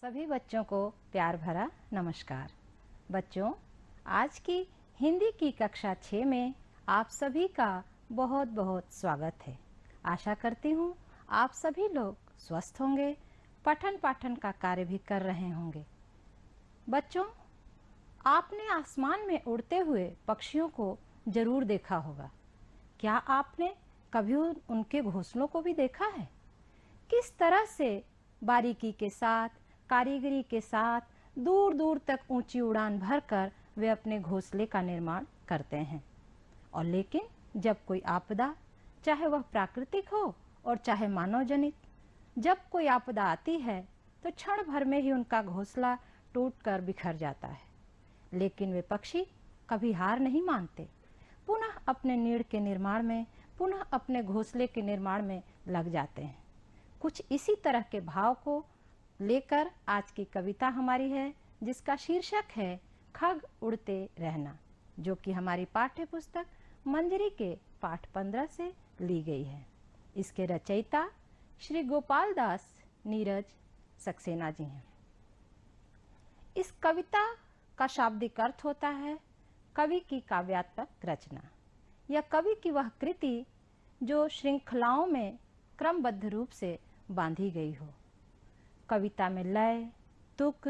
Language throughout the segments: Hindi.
सभी बच्चों को प्यार भरा नमस्कार। बच्चों, आज की हिंदी की कक्षा 6 में आप सभी का बहुत बहुत स्वागत है। आशा करती हूँ आप सभी लोग स्वस्थ होंगे, पठन पाठन का कार्य भी कर रहे होंगे। बच्चों, आपने आसमान में उड़ते हुए पक्षियों को जरूर देखा होगा। क्या आपने कभी उनके घोंसलों को भी देखा है? किस तरह से बारीकी के साथ, कारीगरी के साथ दूर दूर तक ऊंची उड़ान भरकर वे अपने घोंसले का निर्माण करते हैं। और लेकिन जब कोई आपदा, चाहे वह प्राकृतिक हो और चाहे मानव जनित, जब कोई आपदा आती है तो क्षण भर में ही उनका घोंसला टूटकर बिखर जाता है। लेकिन वे पक्षी कभी हार नहीं मानते, पुनः अपने नीड़ के निर्माण में, पुनः अपने घोंसले के निर्माण में लग जाते हैं। कुछ इसी तरह के भाव को लेकर आज की कविता हमारी है, जिसका शीर्षक है खग उड़ते रहना, जो कि हमारी पाठ्य पुस्तक मंजरी के पाठ 15 से ली गई है। इसके रचयिता श्री गोपाल दास नीरज सक्सेना जी हैं। इस कविता का शाब्दिक अर्थ होता है कवि की काव्यात्मक रचना या कवि की वह कृति जो श्रृंखलाओं में क्रमबद्ध रूप से बांधी गई हो। कविता में लय, तुक,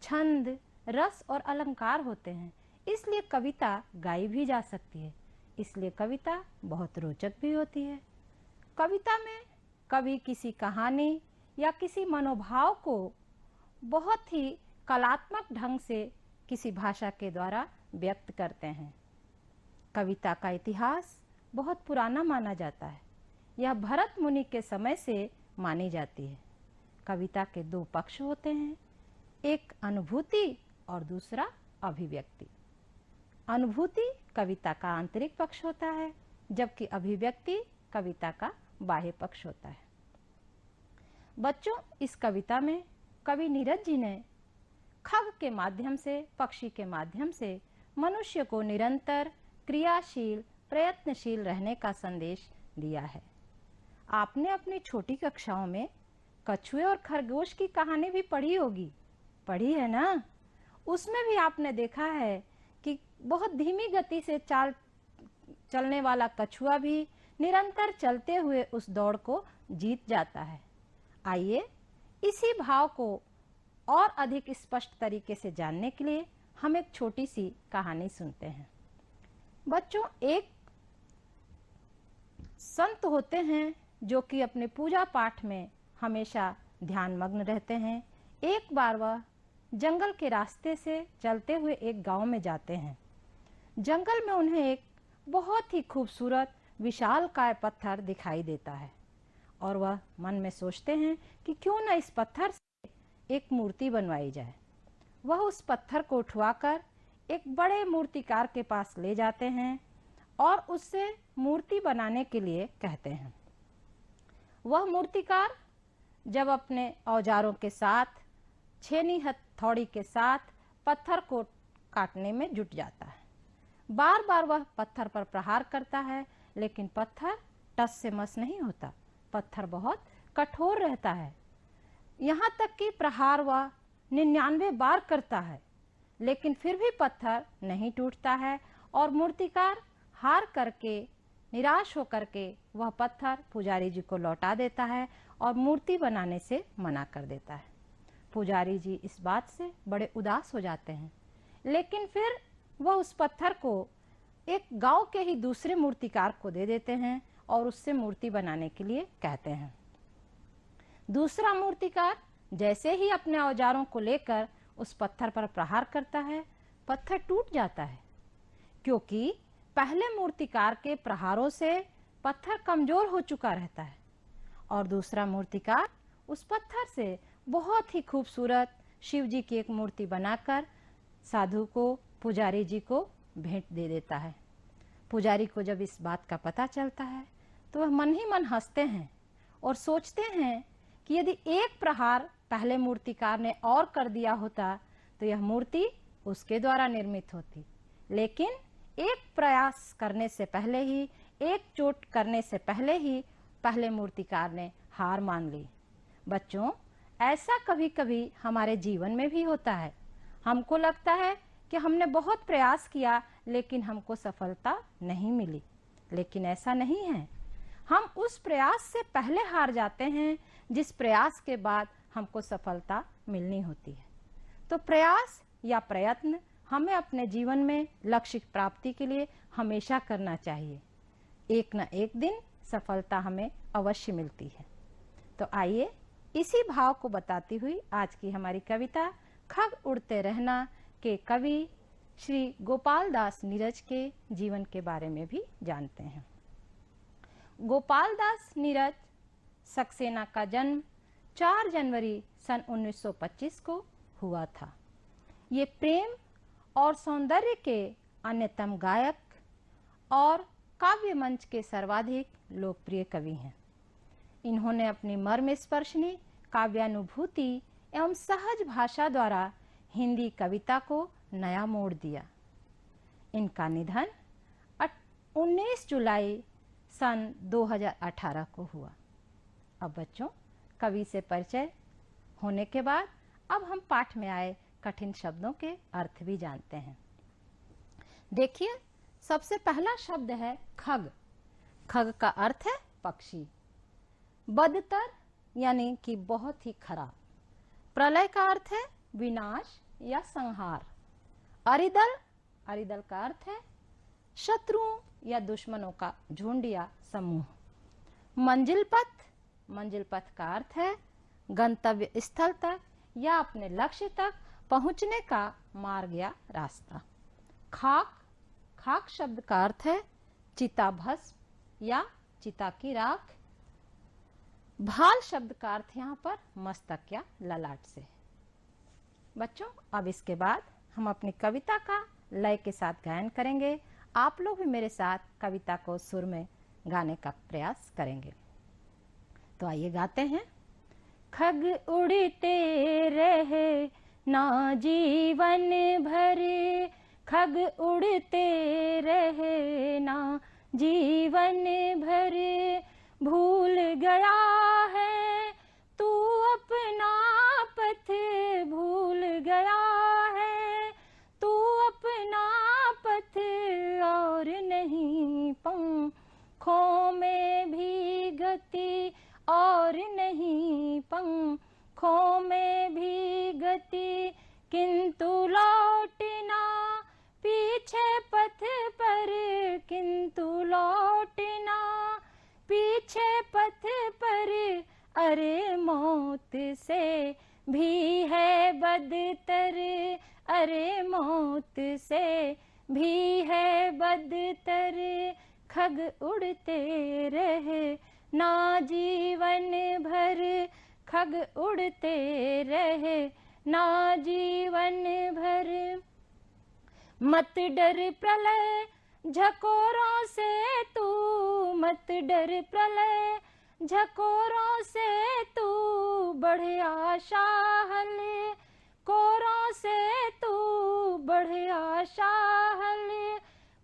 छंद, रस और अलंकार होते हैं, इसलिए कविता गाई भी जा सकती है। इसलिए कविता बहुत रोचक भी होती है। कविता में कवि किसी कहानी या किसी मनोभाव को बहुत ही कलात्मक ढंग से किसी भाषा के द्वारा व्यक्त करते हैं। कविता का इतिहास बहुत पुराना माना जाता है। यह भरत मुनि के समय से मानी जाती है। कविता के दो पक्ष होते हैं, एक अनुभूति और दूसरा अभिव्यक्ति। अनुभूति कविता का आंतरिक पक्ष होता है, जबकि अभिव्यक्ति कविता का बाह्य पक्ष होता है। बच्चों, इस कविता में कवि नीरज जी ने खग के माध्यम से, पक्षी के माध्यम से मनुष्य को निरंतर क्रियाशील, प्रयत्नशील रहने का संदेश दिया है। आपने अपनी छोटी कक्षाओं में कछुए और खरगोश की कहानी भी पढ़ी होगी, पढ़ी है ना? उसमें भी आपने देखा है कि बहुत धीमी गति से चलने वाला कछुआ भी निरंतर चलते हुए उस दौड़ को जीत जाता है। आइए इसी भाव को और अधिक स्पष्ट तरीके से जानने के लिए हम एक छोटी सी कहानी सुनते हैं। बच्चों, एक संत होते हैं जो कि अपने पूजा पाठ में हमेशा ध्यान मग्न रहते हैं। एक बार वह जंगल के रास्ते से चलते हुए एक गांव में जाते हैं। जंगल में उन्हें एक बहुत ही खूबसूरत विशालकाय पत्थर दिखाई देता है और वह मन में सोचते हैं कि क्यों न इस पत्थर से एक मूर्ति बनवाई जाए। वह उस पत्थर को उठवाकर एक बड़े मूर्तिकार के पास ले जाते हैं और उससे मूर्ति बनाने के लिए कहते हैं। वह मूर्तिकार जब अपने औजारों के साथ, छेनी हथौड़ी के साथ पत्थर को काटने में जुट जाता है। बार बार वह पत्थर पर प्रहार करता है, लेकिन पत्थर टस से मस नहीं होता। पत्थर बहुत कठोर रहता है। यहाँ तक कि प्रहार वह 99 बार करता है, लेकिन फिर भी पत्थर नहीं टूटता है और मूर्तिकार हार करके, निराश होकर के वह पत्थर पुजारी जी को लौटा देता है और मूर्ति बनाने से मना कर देता है। पुजारी जी इस बात से बड़े उदास हो जाते हैं, लेकिन फिर वह उस पत्थर को एक गांव के ही दूसरे मूर्तिकार को दे देते हैं और उससे मूर्ति बनाने के लिए कहते हैं। दूसरा मूर्तिकार जैसे ही अपने औजारों को लेकर उस पत्थर पर प्रहार करता है, पत्थर टूट जाता है, क्योंकि पहले मूर्तिकार के प्रहारों से पत्थर कमजोर हो चुका रहता है। और दूसरा मूर्तिकार उस पत्थर से बहुत ही खूबसूरत शिव जी की एक मूर्ति बनाकर साधु को, पुजारी जी को भेंट दे देता है। पुजारी को जब इस बात का पता चलता है तो वह मन ही मन हंसते हैं और सोचते हैं कि यदि एक प्रहार पहले मूर्तिकार ने और कर दिया होता तो यह मूर्ति उसके द्वारा निर्मित होती। लेकिन एक प्रयास करने से पहले ही, एक चोट करने से पहले ही पहले मूर्तिकार ने हार मान ली। बच्चों, ऐसा कभी कभी हमारे जीवन में भी होता है। हमको लगता है कि हमने बहुत प्रयास किया लेकिन हमको सफलता नहीं मिली, लेकिन ऐसा नहीं है। हम उस प्रयास से पहले हार जाते हैं जिस प्रयास के बाद हमको सफलता मिलनी होती है। तो प्रयास या प्रयत्न हमें अपने जीवन में लक्ष्य की प्राप्ति के लिए हमेशा करना चाहिए। एक न एक दिन सफलता हमें अवश्य मिलती है। तो आइए इसी भाव को बताती हुई आज की हमारी कविता खग उड़ते रहना के कवि श्री गोपाल दास नीरज के जीवन के बारे में भी जानते हैं। गोपाल दास नीरज सक्सेना का जन्म 4 जनवरी सन 1925 को हुआ था। ये प्रेम और सौंदर्य के अन्यतम गायक और काव्य मंच के सर्वाधिक लोकप्रिय कवि हैं। इन्होंने अपनी मर्मस्पर्शिनी काव्यानुभूति एवं सहज भाषा द्वारा हिंदी कविता को नया मोड़ दिया। इनका निधन 19 जुलाई सन 2018 को हुआ। अब बच्चों, कवि से परिचय होने के बाद अब हम पाठ में आए कठिन शब्दों के अर्थ भी जानते हैं। देखिए, सबसे पहला शब्द है खग। खग का अर्थ है पक्षी। बदतर यानी कि बहुत ही खराब। प्रलय का अर्थ है विनाश या संहार। अरिदल, अरिदल का अर्थ है शत्रुओं या दुश्मनों का झुंड या समूह। मंजिल पथ, मंजिल पथ का अर्थ है गंतव्य स्थल तक या अपने लक्ष्य तक पहुंचने का मार्ग या रास्ता। खाक, खाक शब्द का अर्थ है चिता भस्म या चिता की राख। भाल शब्द का अर्थ यहाँ पर मस्तक या ललाट से। बच्चों, अब इसके बाद हम अपनी कविता का लय के साथ गायन करेंगे। आप लोग भी मेरे साथ कविता को सुर में गाने का प्रयास करेंगे। तो आइए गाते हैं। खग उड़ते रहे ना जीवन भर, खग उड़ते रहे ना जीवन भर, भूल गया है तू अपना पथ, भूल गया है तू अपना पथ, और नहीं पंखों में भी गति, और नहीं पंखों में भी गति, किंतु लौटना पीछे पथ पर, किंतु लौटना पीछे पथ पर, अरे मौत से भी है बदतर, अरे मौत से भी है बदतर, खग उड़ते रहे ना जीवन भर, खग उड़ते रहे ना जीवन भर। मत डर प्रलय झकोरों से तू, मत डर प्रलय झकोरों से तू, बढ़ आशा हल कोरों से तू, बढ़ आशा हल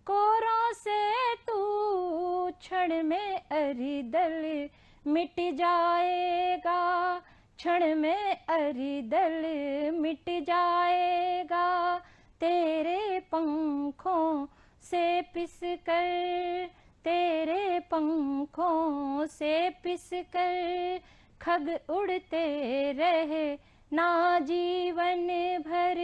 कोरों से तू, क्षण में अरिदल मिट जाएगा, क्षण में अरिदल मिट जाएगा, तेरे पंखों से पिस कर, तेरे पंखों से पिस कर, खग उड़ते रहे ना जीवन भर,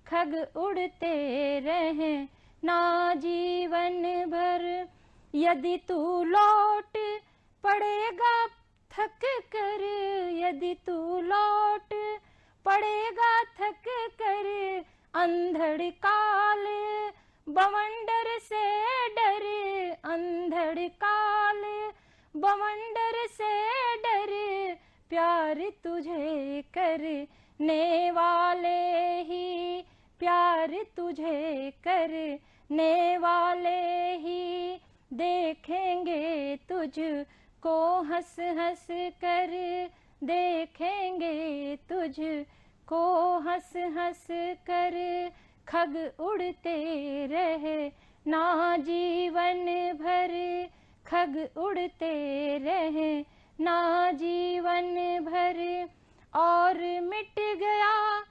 खग उड़ते रहे ना जीवन भर। यदि तू लौट पड़ेगा थक कर, यदि तू लौट पड़ेगा थक कर, अंधड़ काल बवंडर से डर, अंधड़ काल बवंडर से डर, प्यार तुझे करने वाले ही, प्यार तुझे करने वाले ही, देखेंगे तुझको हंस हंस कर, देखेंगे तुझको हंस हंस कर, खग उड़ते रहे ना जीवन भर, खग उड़ते रहे ना जीवन भर। और मिट गया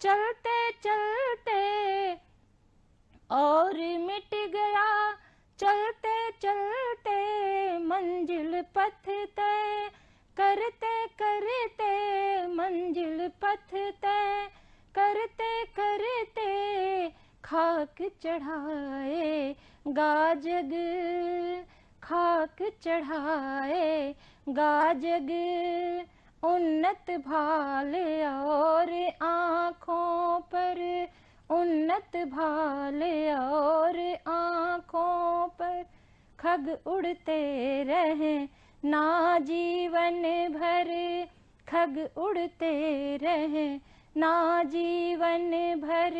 चलते चलते, और मिट गया चलते चलते, मंजिल पथ तय करते करते, मंजिल पथ तय करते करते, खाक चढ़ाए गाजग, खाक चढ़ाए गाजग, उन्नत भाल और आँखों पर, उन्नत भाल और आँखों पर, खग उड़ते रहे ना जीवन भर, खग उड़ते रहे ना जीवन भर,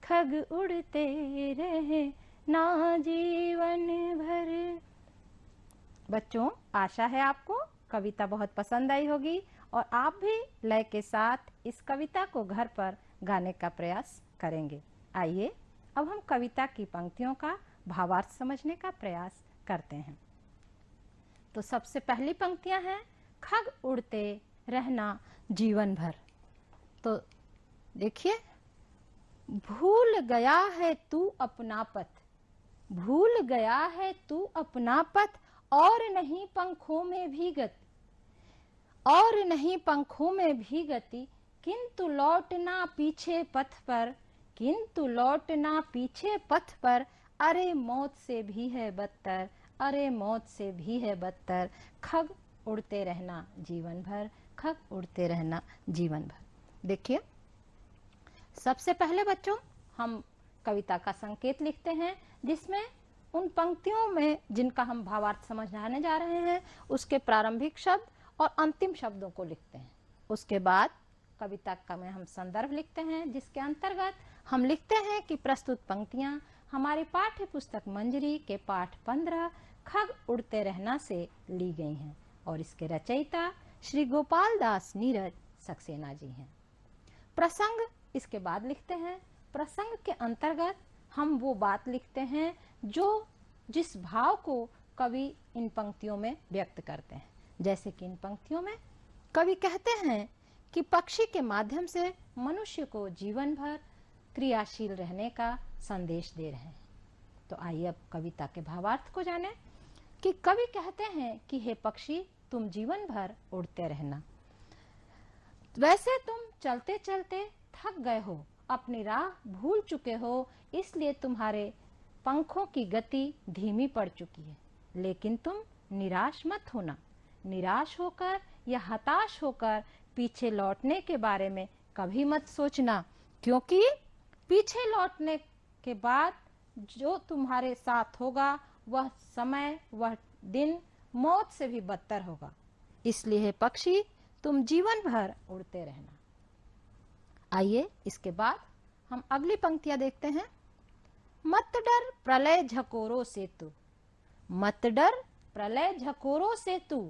खग उड़ते रहे ना जीवन भर। बच्चों, आशा है आपको कविता बहुत पसंद आई होगी और आप भी लय के साथ इस कविता को घर पर गाने का प्रयास करेंगे। आइए अब हम कविता की पंक्तियों का भावार्थ समझने का प्रयास करते हैं। तो सबसे पहली पंक्तियां हैं, खग उड़ते रहना जीवन भर। तो देखिए, भूल गया है तू अपना पथ, भूल गया है तू अपना पथ, और नहीं पंखों में भी गति, और नहीं पंखों में भी गति, किंतु लौटना पीछे पथ पर, किंतु लौटना पीछे पथ पर, अरे मौत से भी है बदतर, अरे मौत से भी है बदतर, खग उड़ते रहना जीवन भर, खग उड़ते रहना जीवन भर। देखिए, सबसे पहले बच्चों हम कविता का संकेत लिखते हैं, जिसमें उन पंक्तियों में जिनका हम भावार्थ समझाने जा रहे हैं उसके प्रारंभिक शब्द और अंतिम शब्दों को लिखते हैं। उसके बाद कविता का में हम संदर्भ लिखते हैं, जिसके अंतर्गत हम लिखते हैं कि प्रस्तुत पंक्तियां हमारी पाठ्य पुस्तक मंजरी के पाठ 15 खग उड़ते रहना से ली गई हैं और इसके रचयिता श्री गोपाल दास नीरज सक्सेना जी हैं। प्रसंग इसके बाद लिखते हैं। प्रसंग के अंतर्गत हम वो बात लिखते हैं जो जिस भाव को कवि इन पंक्तियों में व्यक्त करते हैं। जैसे कि इन पंक्तियों में कवि कहते हैं कि पक्षी के माध्यम से मनुष्य को जीवन भर क्रियाशील रहने का संदेश दे रहे हैं। तो आइए अब कविता के भावार्थ को जानें कि कवि कहते हैं कि हे पक्षी, तुम जीवन भर उड़ते रहना। वैसे तुम चलते चलते थक गए हो, अपनी राह भूल चुके हो, इसलिए तुम्हारे पंखों की गति धीमी पड़ चुकी है। लेकिन तुम निराश मत होना, निराश होकर या हताश होकर पीछे लौटने के बारे में कभी मत सोचना, क्योंकि पीछे लौटने के बाद जो तुम्हारे साथ होगा वह समय, वह दिन मौत से भी बदतर होगा। इसलिए हे पक्षी, तुम जीवन भर उड़ते रहना। आइए इसके बाद हम अगली पंक्तियां देखते हैं। मत डर प्रलय झकोरों से तू, मत डर प्रलय झकोरों से तू,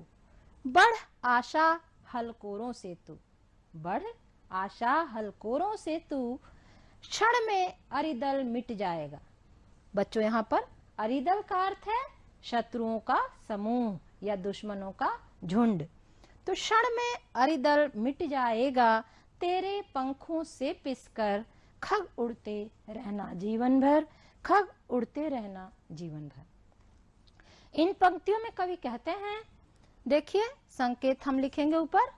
बढ़ आशा हलकोरों से तू, बढ़ आशा हलकोरों से तू, क्षण में अरिदल मिट जाएगा। बच्चों, यहाँ पर अरिदल का अर्थ है शत्रुओं का समूह या दुश्मनों का झुंड। तो क्षण में अरिदल मिट जाएगा, तेरे पंखों से पिसकर, खग उड़ते रहना जीवन भर, खग उड़ते रहना जीवन भर। इन पंक्तियों में कवि कहते हैं, देखिए संकेत हम लिखेंगे ऊपर,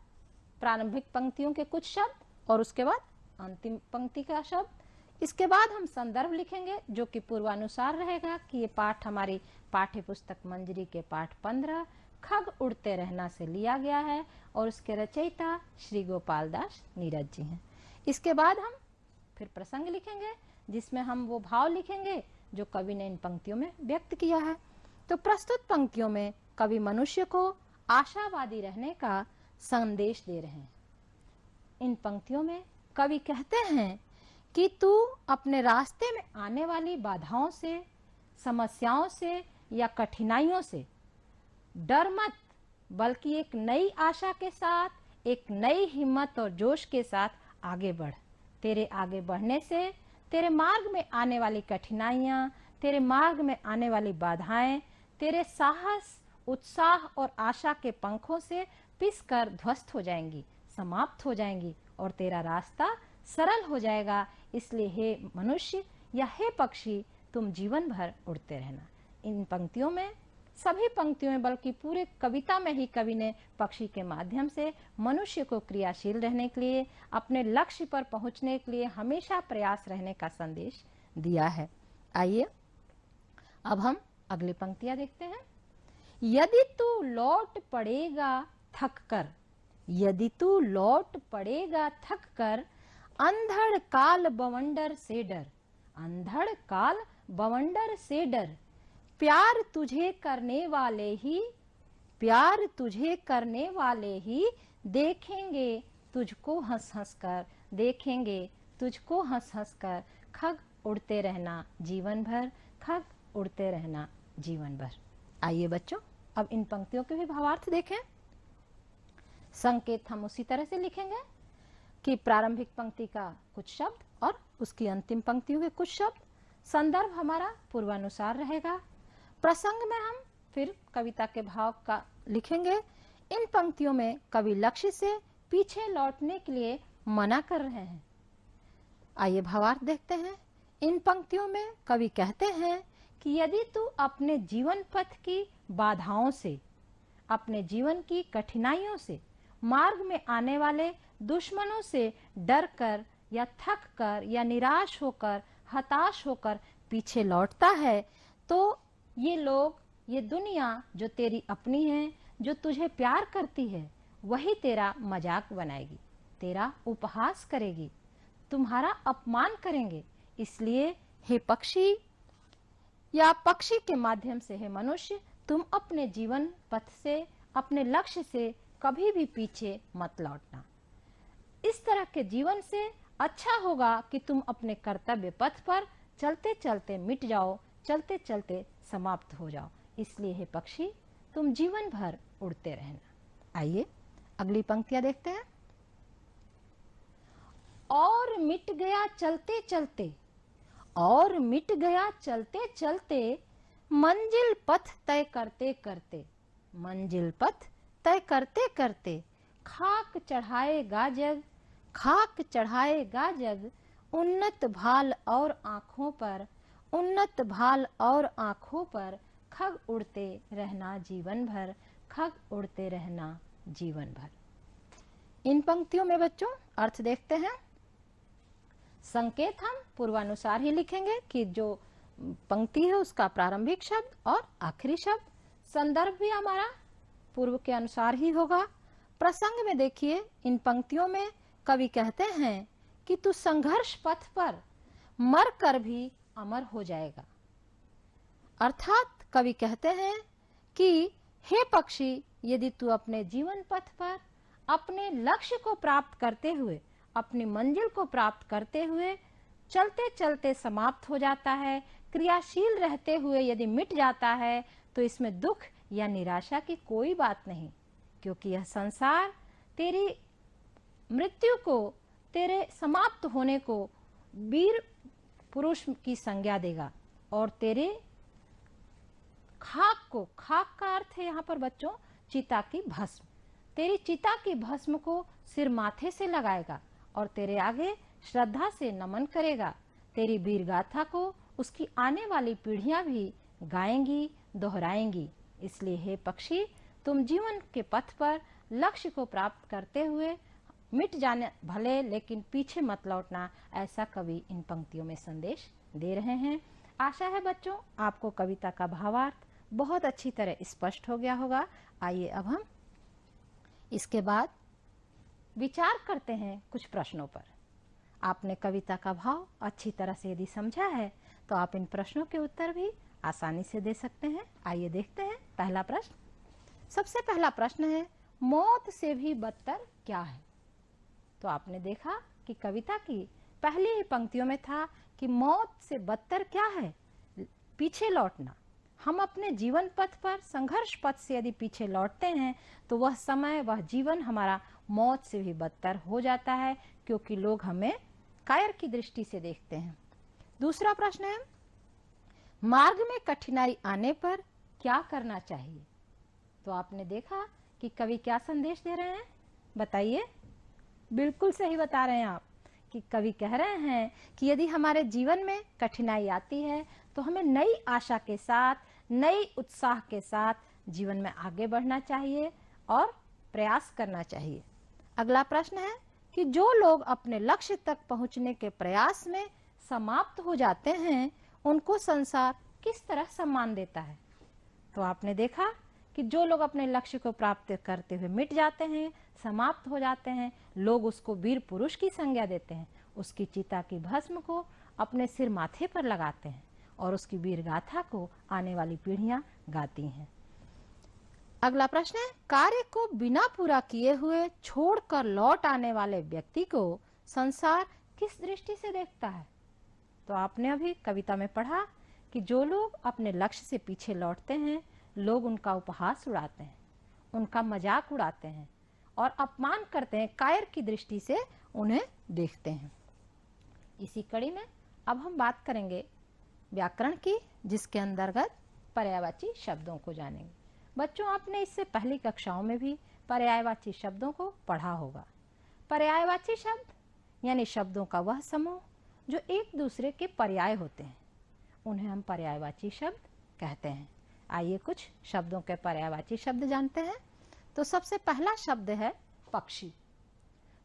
प्रारंभिक पंक्तियों के कुछ शब्द और उसके बाद अंतिम पंक्ति का शब्द। इसके बाद हम संदर्भ लिखेंगे जो कि पूर्वानुसार रहेगा कि ये पाठ हमारी पाठ्य पुस्तक मंजरी के पाठ 15 खग उड़ते रहना से लिया गया है और उसके रचयिता श्री गोपाल दास नीरज जी हैं। इसके बाद हम फिर प्रसंग लिखेंगे जिसमें हम वो भाव लिखेंगे जो कवि ने इन पंक्तियों में व्यक्त किया है। तो प्रस्तुत पंक्तियों में कवि मनुष्य को आशावादी रहने का संदेश दे रहे हैं। इन पंक्तियों में कवि कहते हैं कि तू अपने रास्ते में आने वाली बाधाओं से, समस्याओं से या कठिनाइयों से डर मत, बल्कि एक नई आशा के साथ, एक नई हिम्मत और जोश के साथ आगे बढ़। तेरे आगे बढ़ने से तेरे मार्ग में आने वाली कठिनाइयां, तेरे मार्ग में आने वाली बाधाएं तेरे साहस, उत्साह और आशा के पंखों से पिसकर ध्वस्त हो जाएंगी, समाप्त हो जाएंगी और तेरा रास्ता सरल हो जाएगा। इसलिए हे मनुष्य या हे पक्षी, तुम जीवन भर उड़ते रहना। इन पंक्तियों में, सभी पंक्तियों में, बल्कि पूरे कविता में ही कवि ने पक्षी के माध्यम से मनुष्य को क्रियाशील रहने के लिए, अपने लक्ष्य पर पहुंचने के लिए हमेशा प्रयास रहने का संदेश दिया है। आइए अब हम अगली पंक्तियां देखते हैं। यदि तू लौट पड़ेगा थक कर, यदि तू लौट पड़ेगा थक कर, अंधड़ काल बवंडर से डर, अंधड़ काल बवंडर से डर, प्यार तुझे करने वाले ही, प्यार तुझे करने वाले ही देखेंगे तुझको हंस हंस कर, देखेंगे तुझको हंस हंस कर, खग उड़ते रहना जीवन भर, खग उड़ते रहना जीवन भर। आइए बच्चों, अब इन पंक्तियों के भी भावार्थ देखें। संकेत हम उसी तरह से लिखेंगे कि प्रारंभिक पंक्ति का कुछ शब्द और उसकी अंतिम पंक्तियों के कुछ शब्द। संदर्भ हमारा पूर्वानुसार रहेगा। प्रसंग में हम फिर कविता के भाव का लिखेंगे। इन पंक्तियों में कवि लक्ष्य से पीछे लौटने के लिए मना कर रहे हैं। आइए भावार्थ देखते हैं। इन पंक्तियों में कवि कहते हैं कि यदि तू अपने जीवन पथ की बाधाओं से, अपने जीवन की कठिनाइयों से, मार्ग में आने वाले दुश्मनों से डर कर या थक कर या निराश होकर, हताश होकर पीछे लौटता है, तो ये लोग, ये दुनिया जो तेरी अपनी है, जो तुझे प्यार करती है, वही तेरा मजाक बनाएगी, तेरा उपहास करेगी, तुम्हारा अपमान करेंगे। इसलिए हे पक्षी या पक्षी के माध्यम से हे मनुष्य, तुम अपने जीवन पथ से, अपने लक्ष्य से कभी भी पीछे मत लौटना। इस तरह के जीवन से अच्छा होगा कि तुम अपने कर्तव्य पथ पर चलते चलते मिट जाओ, चलते चलते समाप्त हो जाओ। इसलिए हे पक्षी, तुम जीवन भर उड़ते रहना। आइए अगली पंक्तियां देखते हैं। और मिट गया चलते चलते, और मिट गया चलते चलते, मंजिल पथ तय करते करते, मंजिल पथ तय करते करते, खाक चढ़ाएगा जग, खाक चढ़ाएगा जग, उन्नत भाल और आंखों पर, उन्नत भाल और आंखों पर, खग उड़ते रहना जीवन भर, खग उड़ते रहना जीवन भर। इन पंक्तियों में बच्चों अर्थ देखते हैं। संकेत हम पूर्वानुसार ही लिखेंगे कि जो पंक्ति है उसका प्रारंभिक शब्द और आखिरी शब्द। संदर्भ भी हमारा पूर्व के अनुसार ही होगा। प्रसंग में देखिए, इन पंक्तियों में कवि कहते हैं कि तू संघर्ष पथ पर मर कर भी अमर हो जाएगा। अर्थात कवि कहते हैं कि हे पक्षी, यदि तू अपने जीवन पथ पर अपने लक्ष्य को प्राप्त करते हुए, अपनी मंजिल को प्राप्त करते हुए चलते चलते समाप्त हो जाता है, क्रियाशील रहते हुए यदि मिट जाता है, तो इसमें दुख या निराशा की कोई बात नहीं, क्योंकि यह संसार तेरी मृत्यु को, तेरे समाप्त होने को वीर पुरुष की संज्ञा देगा और तेरे खाक को, खाक का अर्थ है यहाँ पर बच्चों चिता की भस्म, तेरी चिता की भस्म को सिर माथे से लगाएगा और तेरे आगे श्रद्धा से नमन करेगा। तेरी वीर गाथा को उसकी आने वाली पीढ़ियां भी गाएंगी, दोहराएंगी। इसलिए हे पक्षी, तुम जीवन के पथ पर लक्ष्य को प्राप्त करते हुए मिट जाने भले, लेकिन पीछे मत लौटना, ऐसा कवि इन पंक्तियों में संदेश दे रहे हैं। आशा है बच्चों आपको कविता का भावार्थ बहुत अच्छी तरह स्पष्ट हो गया होगा। आइए अब हम इसके बाद विचार करते हैं कुछ प्रश्नों पर। आपने कविता का भाव अच्छी तरह से यदि समझा है तो आप इन प्रश्नों के उत्तर भी आसानी से दे सकते हैं। आइए देखते हैं पहला प्रश्न। सबसे पहला प्रश्न है, मौत से भी बदतर क्या है? तो आपने देखा कि कविता की पहली ही पंक्तियों में था कि मौत से बदतर क्या है? पीछे लौटना। हम अपने जीवन पथ पर, संघर्ष पथ से यदि पीछे लौटते हैं तो वह समय, वह जीवन हमारा मौत से भी बदतर हो जाता है, क्योंकि लोग हमें कायर की दृष्टि से देखते हैं। दूसरा प्रश्न है, मार्ग में कठिनाई आने पर क्या करना चाहिए? तो आपने देखा कि कवि क्या संदेश दे रहे हैं, बताइए। बिल्कुल सही बता रहे हैं आप कि कवि कह रहे हैं कि यदि हमारे जीवन में कठिनाई आती है तो हमें नई आशा के साथ, नई उत्साह के साथ जीवन में आगे बढ़ना चाहिए और प्रयास करना चाहिए। अगला प्रश्न है कि जो लोग अपने लक्ष्य तक पहुंचने के प्रयास में समाप्त हो जाते हैं उनको संसार किस तरह सम्मान देता है? तो आपने देखा कि जो लोग अपने लक्ष्य को प्राप्त करते हुए मिट जाते हैं, समाप्त हो जाते हैं, लोग उसको वीर पुरुष की संज्ञा देते हैं, उसकी चिता की भस्म को अपने सिर माथे पर लगाते हैं और उसकी वीर गाथा को आने वाली पीढ़ियां गाती हैं। अगला प्रश्न है, कार्य को बिना पूरा किए हुए छोड़कर लौट आने वाले व्यक्ति को संसार किस दृष्टि से देखता है? तो आपने अभी कविता में पढ़ा कि जो लोग अपने लक्ष्य से पीछे लौटते हैं, लोग उनका उपहास उड़ाते हैं, उनका मजाक उड़ाते हैं और अपमान करते हैं, कायर की दृष्टि से उन्हें देखते हैं। इसी कड़ी में अब हम बात करेंगे व्याकरण की, जिसके अंतर्गत पर्यायवाची शब्दों को जानेंगे। बच्चों, आपने इससे पहली कक्षाओं में भी पर्यायवाची शब्दों को पढ़ा होगा। पर्यायवाची शब्द यानी शब्दों का वह समूह जो एक दूसरे के पर्याय होते हैं, उन्हें हम पर्यायवाची शब्द कहते हैं। आइए कुछ शब्दों के पर्यायवाची शब्द जानते हैं। तो सबसे पहला शब्द है पक्षी।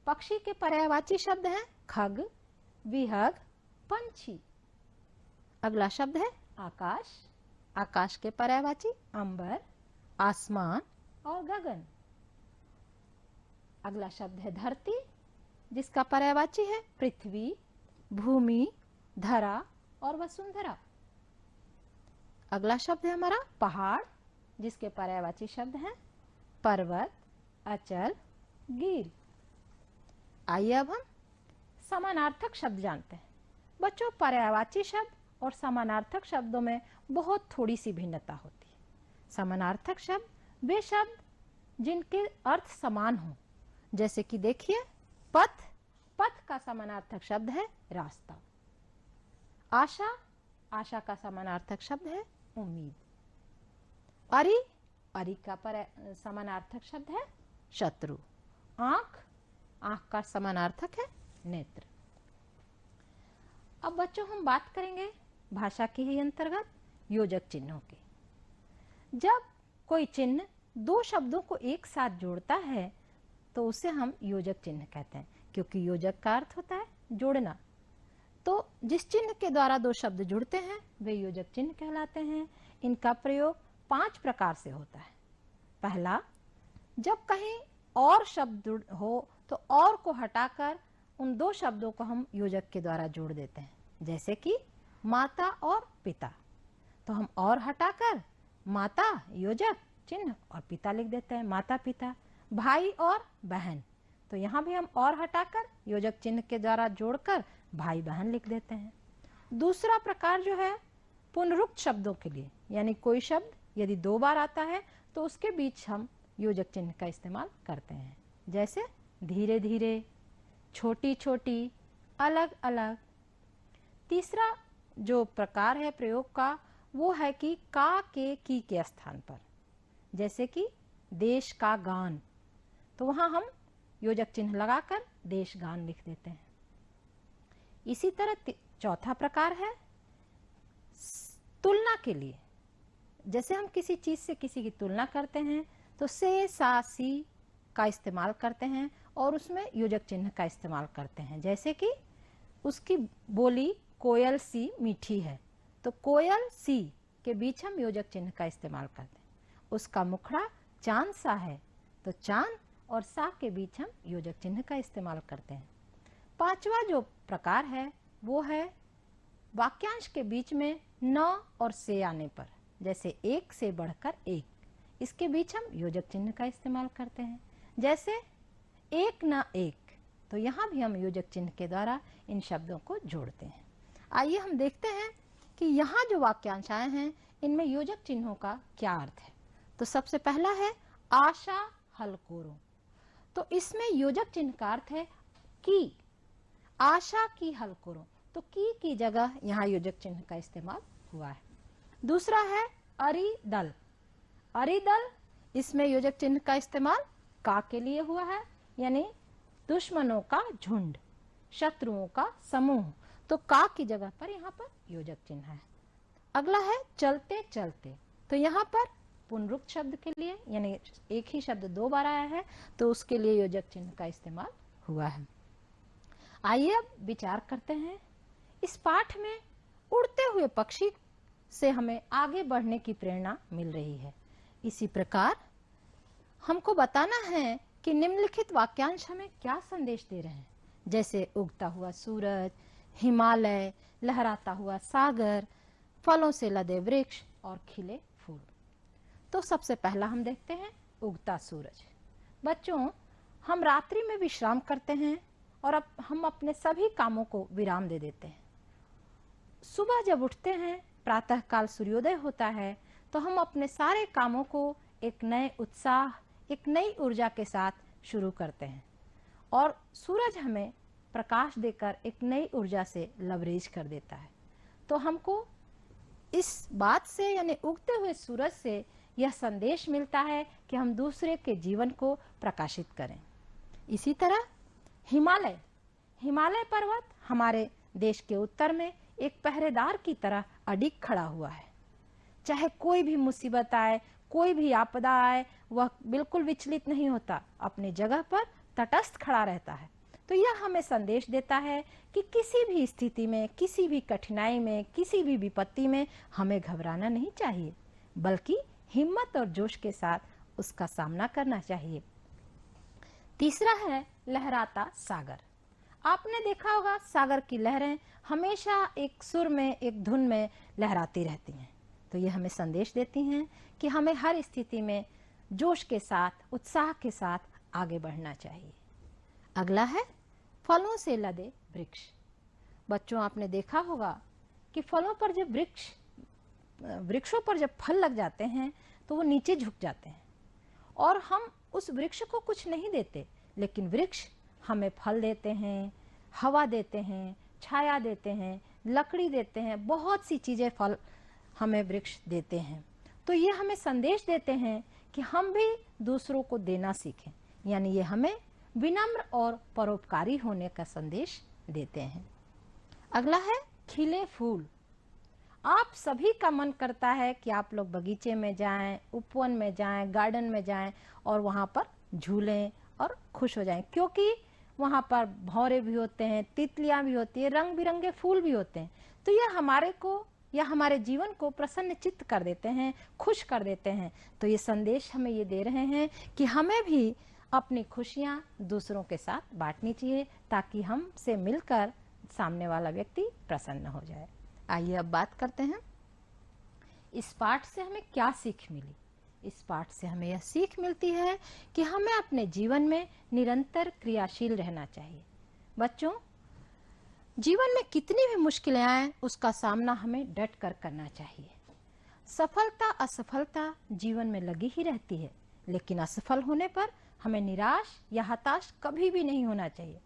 पक्षी के पर्यायवाची शब्द हैं खग, विहग, पंछी। अगला शब्द है आकाश। आकाश के पर्यायवाची अंबर, आसमान और गगन। अगला शब्द है धरती, जिसका पर्यायवाची है पृथ्वी, भूमि, धरा और वसुंधरा। अगला शब्द है हमारा पहाड़, जिसके पर्यायवाची शब्द हैं पर्वत, अचल, गिर। आइए अब हम समानार्थक शब्द जानते हैं। बच्चों, पर्यायवाची शब्द और समानार्थक शब्दों में बहुत थोड़ी सी भिन्नता होती है। समानार्थक शब्द वे शब्द जिनके अर्थ समान हो, जैसे कि देखिए पथ, पथ का समानार्थक शब्द है रास्ता। आशा, आशा का समानार्थक शब्द है उम्मीद। अरि, अरि का समानार्थक शब्द है शत्रु। आंख, आंख का समानार्थक है नेत्र। अब बच्चों हम बात करेंगे भाषा के ही अंतर्गत योजक चिन्हों की। जब कोई चिन्ह दो शब्दों को एक साथ जोड़ता है तो उसे हम योजक चिन्ह कहते हैं, क्योंकि योजक का अर्थ होता है जोड़ना। तो जिस चिन्ह के द्वारा दो शब्द जुड़ते हैं वे योजक चिन्ह कहलाते हैं। इनका प्रयोग 5 प्रकार से होता है। पहला, जब कहीं और शब्द हो तो और को हटाकर उन दो शब्दों को हम योजक के द्वारा जोड़ देते हैं, जैसे कि माता और पिता। तो हम और हटाकर माता योजक चिन्ह और पिता लिख देते हैं, माता पिता। भाई और बहन, तो यहाँ भी हम और हटाकर योजक चिन्ह के द्वारा जोड़कर भाई बहन लिख देते हैं। दूसरा प्रकार जो है पुनरुक्त शब्दों के लिए, यानी कोई शब्द यदि 2 बार आता है तो उसके बीच हम योजक चिन्ह का इस्तेमाल करते हैं, जैसे धीरे धीरे, छोटी छोटी, अलग अलग। तीसरा जो प्रकार है प्रयोग का वो है कि का के की के स्थान पर, जैसे कि देश का गान, तो वहां हम योजक चिन्ह लगाकर देश गान लिख देते हैं। इसी तरह चौथा प्रकार है तुलना के लिए। जैसे हम किसी चीज से किसी की तुलना करते हैं तो से, सा, सी का इस्तेमाल करते हैं और उसमें योजक चिन्ह का इस्तेमाल करते हैं। जैसे कि उसकी बोली कोयल सी मीठी है, तो कोयल सी के बीच हम योजक चिन्ह का इस्तेमाल करते हैं। उसका मुखड़ा चांद सा है, तो चांद और सा के बीच हम योजक चिन्ह का इस्तेमाल करते हैं। पांचवा जो प्रकार है वो है वाक्यांश के बीच में न और से आने पर, जैसे एक से बढ़कर एक, इसके बीच हम योजक चिन्ह का इस्तेमाल करते हैं। जैसे एक न एक, तो यहाँ भी हम योजक चिन्ह के द्वारा इन शब्दों को जोड़ते हैं। आइए हम देखते हैं कि यहाँ जो वाक्यांश आए हैं इनमें योजक चिन्हों का क्या अर्थ है। तो सबसे पहला है आशा हलकोरो, तो इसमें योजक चिन्ह का अर्थ है की। आशा की हलकोरो, तो की जगह यहाँ योजक चिन्ह का इस्तेमाल हुआ है। दूसरा है अरिदल, अरिदल, इसमें योजक चिन्ह का इस्तेमाल का के लिए हुआ है, यानी दुश्मनों का झुंड, शत्रुओं का समूह। तो का की जगह पर यहाँ पर योजक चिन्ह है। अगला है चलते चलते, तो यहाँ पर पुनरुक्त शब्द के लिए यानी एक ही शब्द दो बार आया है तो उसके लिए योजक चिन्ह का इस्तेमाल हुआ है। आइए अब विचार करते हैं। इस पाठ में उड़ते हुए पक्षी से हमें आगे बढ़ने की प्रेरणा मिल रही है। इसी प्रकार हमको बताना है कि निम्नलिखित वाक्यांश हमें क्या संदेश दे रहे हैं, जैसे उगता हुआ सूरज, हिमालय, लहराता हुआ सागर, फलों से लदे वृक्ष और खिले फूल। तो सबसे पहला हम देखते हैं उगता सूरज। बच्चों, हम रात्रि में विश्राम करते हैं और अब हम अपने सभी कामों को विराम दे देते हैं। सुबह जब उठते हैं, प्रातः काल सूर्योदय होता है, तो हम अपने सारे कामों को एक नए उत्साह, एक नई ऊर्जा के साथ शुरू करते हैं और सूरज हमें प्रकाश देकर एक नई ऊर्जा से लबरेज कर देता है। तो हमको इस बात से यानी उगते हुए सूरज से यह संदेश मिलता है कि हम दूसरे के जीवन को प्रकाशित करें। इसी तरह हिमालय पर्वत हमारे देश के उत्तर में एक पहरेदार की तरह अडिग खड़ा हुआ है। चाहे कोई भी मुसीबत आए, कोई भी आपदा आए, वह बिल्कुल विचलित नहीं होता, अपनी जगह पर तटस्थ खड़ा रहता है। तो यह हमें संदेश देता है कि किसी भी स्थिति में, किसी भी कठिनाई में, किसी भी विपत्ति में हमें घबराना नहीं चाहिए, बल्कि हिम्मत और जोश के साथ उसका सामना करना चाहिए। तीसरा है लहराता सागर। आपने देखा होगा सागर की लहरें हमेशा एक सुर में, एक धुन में लहराती रहती हैं। तो ये हमें संदेश देती हैं कि हमें हर स्थिति में जोश के साथ, उत्साह के साथ आगे बढ़ना चाहिए। अगला है फलों से लदे वृक्ष। बच्चों, आपने देखा होगा कि फलों पर जब वृक्षों पर जब फल लग जाते हैं तो वो नीचे झुक जाते हैं और हम उस वृक्ष को कुछ नहीं देते, लेकिन वृक्ष हमें फल देते हैं, हवा देते हैं, छाया देते हैं, लकड़ी देते हैं, बहुत सी चीजें फल हमें वृक्ष देते हैं। तो ये हमें संदेश देते हैं कि हम भी दूसरों को देना सीखें, यानी ये हमें विनम्र और परोपकारी होने का संदेश देते हैं। अगला है खिले फूल। आप सभी का मन करता है कि आप लोग बगीचे में जाएं, उपवन में जाएं, गार्डन में जाएं और वहां पर झूलें और खुश हो जाएं, क्योंकि वहां पर भौरे भी होते हैं, तितलियां भी होती हैं, रंग बिरंगे फूल भी होते हैं। तो यह हमारे को या हमारे जीवन को प्रसन्नचित्त कर देते हैं, खुश कर देते हैं। तो ये संदेश हमें ये दे रहे हैं कि हमें भी अपनी खुशियां दूसरों के साथ बांटनी चाहिए, ताकि हमसे मिलकर सामने वाला व्यक्ति प्रसन्न हो जाए। आइए अब बात करते हैं इस पाठ से हमें क्या सीख मिली। इस पाठ से हमें यह सीख मिलती है कि हमें अपने जीवन में निरंतर क्रियाशील रहना चाहिए। बच्चों, जीवन में कितनी भी मुश्किलें आए, उसका सामना हमें डट कर करना चाहिए। सफलता असफलता जीवन में लगी ही रहती है, लेकिन असफल होने पर हमें निराश या हताश कभी भी नहीं होना चाहिए।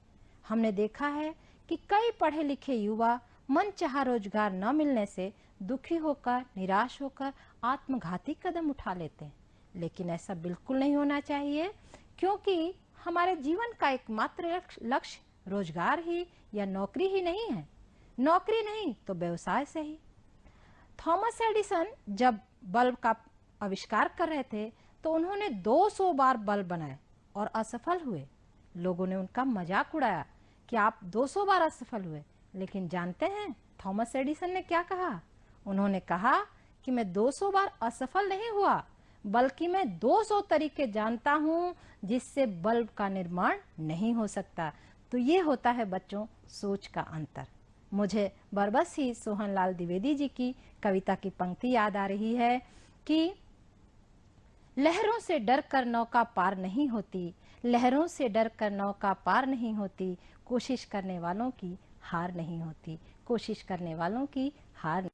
हमने देखा है कि कई पढ़े लिखे युवा मनचाहा रोजगार न मिलने से दुखी होकर, निराश होकर आत्मघाती कदम उठा लेते हैं, लेकिन ऐसा बिल्कुल नहीं होना चाहिए, क्योंकि हमारे जीवन का एकमात्र लक्ष्य रोजगार ही या नौकरी ही नहीं है। नौकरी नहीं तो व्यवसाय से ही। थॉमस एडिसन जब बल्ब का आविष्कार कर रहे थे तो उन्होंने 200 बार बल्ब बनाए और असफल हुए। लोगों ने उनका मजाक उड़ाया कि आप 200 बार असफल हुए, लेकिन जानते हैं थॉमस एडिसन ने क्या कहा? उन्होंने कहा कि मैं 200 बार असफल नहीं हुआ, बल्कि मैं 200 तरीके जानता हूँ जिससे बल्ब का निर्माण नहीं हो सकता। तो ये होता है बच्चों सोच का अंतर। मुझे बरबस ही सोहनलाल द्विवेदी जी की कविता की पंक्ति याद आ रही है कि लहरों से डर कर नौका पार नहीं होती, लहरों से डर कर नौका पार नहीं होती, कोशिश करने वालों की हार नहीं होती, कोशिश करने वालों की हार